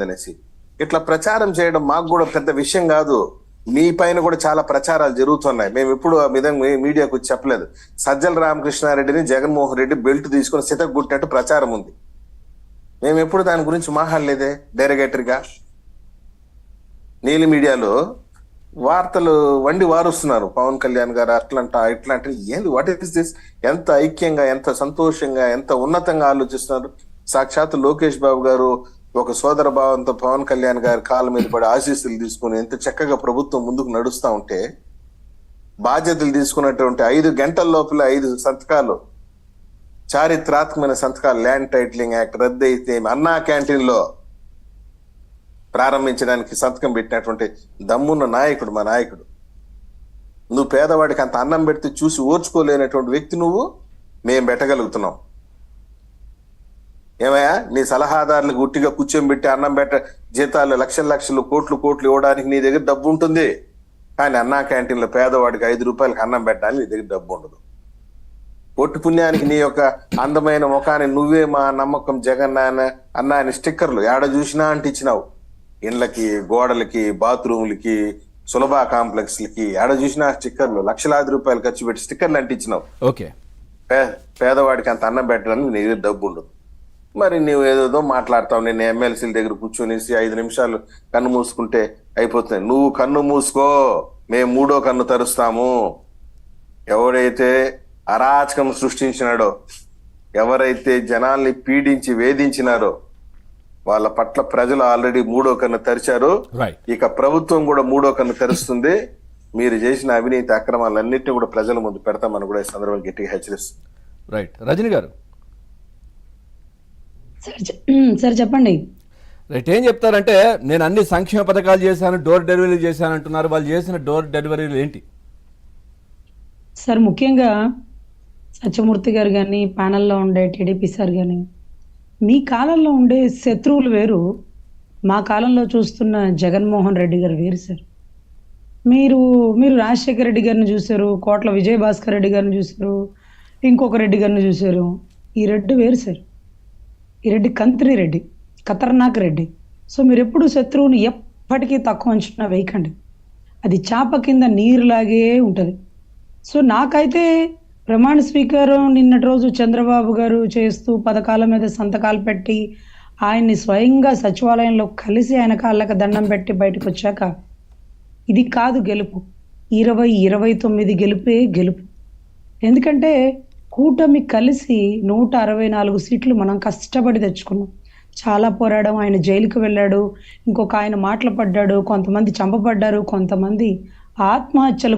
అనేసి ఇట్లా ప్రచారం చేయడం మాకు కూడా పెద్ద విషయం కాదు. మీ పైన కూడా చాలా ప్రచారాలు జరుగుతున్నాయి. మేము ఎప్పుడు ఆ విధంగా మీడియాకు వచ్చి చెప్పలేదు. సజ్జల రామకృష్ణారెడ్డిని జగన్మోహన్ రెడ్డి బెల్ట్ తీసుకొని సితగుట్టినట్టు ప్రచారం ఉంది. మేము ఎప్పుడు దాని గురించి మాట్లాడలేదే డైరెక్టర్ గా. నీలి మీడియాలో వార్తలు వండి వారుస్తున్నారు. పవన్ కళ్యాణ్ గారు అట్లంట ఇట్లాంటి ఏంది, వాట్ ఇస్ దిస్? ఎంత ఐక్యంగా, ఎంత సంతోషంగా, ఎంత ఉన్నతంగా ఆలోచిస్తున్నారు. సాక్షాత్ లోకేష్ బాబు గారు ఒక సోదర భావంతో పవన్ కళ్యాణ్ గారి కాళ్ళ మీద పడి ఆశీస్సులు తీసుకుని ఎంత చక్కగా ప్రభుత్వం ముందుకు నడుస్తా ఉంటే, బాధ్యతలు తీసుకున్నటువంటి 5 గంటల లోపల 5 సంతకాలు, చారిత్రాత్మకమైన సంతకాలు, ల్యాండ్ టైటిలింగ్ యాక్ట్ రద్దు అయితే అన్నా క్యాంటీన్ లో ప్రారంభించడానికి సంతకం పెట్టినటువంటి దమ్మున్న నాయకుడు మా నాయకుడు. నువ్వు పేదవాడికి అంత అన్నం పెడితే చూసి ఓర్చుకోలేనటువంటి వ్యక్తి నువ్వు. మేం పెట్టగలుగుతున్నాం. ఏమయ్యా, నీ సలహాదారులకు గుట్టిగా కూర్చొని అన్నం జీతాలు లక్షలు కోట్లు ఇవ్వడానికి నీ దగ్గర డబ్బు ఉంటుంది. కానీ అన్నా క్యాంటీన్ లో పేదవాడికి 5 రూపాయలకి అన్నం పెట్టడానికి నీ దగ్గర డబ్బు ఉండదు. ఒట్టి పుణ్యానికి నీ యొక్క అందమైన ముఖాన్ని నువ్వే మా నమ్మకం జగన్ అన్న అని స్టిక్కర్లు ఏడ చూసినా అంటించినావు. ఇండ్లకి, గోడలకి, బాత్రూమ్లకి, సులభ కాంప్లెక్స్లకి ఏడ చూసినా స్టిక్కర్లు, లక్షలాది రూపాయలు ఖర్చు పెట్టి స్టిక్కర్లు అంటించినావు. ఓకే, పేదవాడికి అంత అన్నం పెట్టడానికి నీ దగ్గర డబ్బు ఉండదు. మరి నువ్వు ఏదేదో మాట్లాడతావు. నేను ఎమ్మెల్సీల దగ్గర కూర్చొనేసి 5 నిమిషాలు కన్ను మూసుకుంటే అయిపోతుంది. నువ్వు కన్ను మూసుకో, మేము 3వ కన్ను తెరుస్తాము. ఎవరైతే అరాచకం సృష్టించినాడో, ఎవరైతే జనాల్ని పీడించి వేధించినారో వాళ్ళ పట్ల ప్రజలు ఆల్రెడీ 3వ కన్ను తెరిచారు. ఇక ప్రభుత్వం కూడా 3వ కన్ను తెరుస్తుంది. మీరు చేసిన అవినీతి అక్రమాలన్నింటినీ కూడా ప్రజల ముందు పెడతామని కూడా ఈ సందర్భంగా గట్టిగా హెచ్చరిస్తుంది. రైట్, రజనీ గారు. సార్ చెప్పండి. రైట్, ఏం చెప్తారంటే నేను అన్ని సంక్షేమ పథకాలు చేశాను, డోర్ డెలివరీ చేశాను అంటున్నారు. వాళ్ళు చేసిన డోర్ డెలివరీలు ఏంటి సార్? ముఖ్యంగా సత్యమూర్తి గారు కానీ, ప్యానల్లో ఉండే టీడీపీ సార్ కానీ, మీ కాలంలో ఉండే శత్రువులు వేరు, మా కాలంలో చూస్తున్న జగన్మోహన్ రెడ్డి గారు వేరు సార్. మీరు రాజశేఖర రెడ్డి గారిని చూశారు, కోట్ల విజయభాస్కర్ రెడ్డి గారిని చూశారు, ఇంకొక రెడ్డి గారిని చూశారు. ఈ రెడ్డి వేరు సార్. ఈ రెడ్డి కంత్రి రెడ్డి, ఖతర్నాక్ రెడ్డి. సో మీరు ఎప్పుడు శత్రువుని ఎప్పటికీ తక్కువ అంచనా వేయకండి. అది చాప కింద నీరులాగే ఉంటుంది. సో నాకైతే ప్రమాణ స్వీకారం నిన్నటి రోజు చంద్రబాబు గారు చేస్తూ పథకాల మీద సంతకాలు పెట్టి ఆయన్ని స్వయంగా సచివాలయంలో కలిసి ఆయన కాళ్ళకి దండం పెట్టి బయటకు వచ్చాక ఇది కాదు గెలుపు, 2029 గెలుపే గెలుపు. ఎందుకంటే కూటమి కలిసి 164 సీట్లు మనం కష్టపడి తెచ్చుకున్నాం. చాలా పోరాడం. ఆయన జైలుకి వెళ్ళాడు, ఇంకొక ఆయన మాటలు పడ్డాడు, కొంతమంది చంపబడ్డారు, కొంతమంది ఆత్మహత్యలు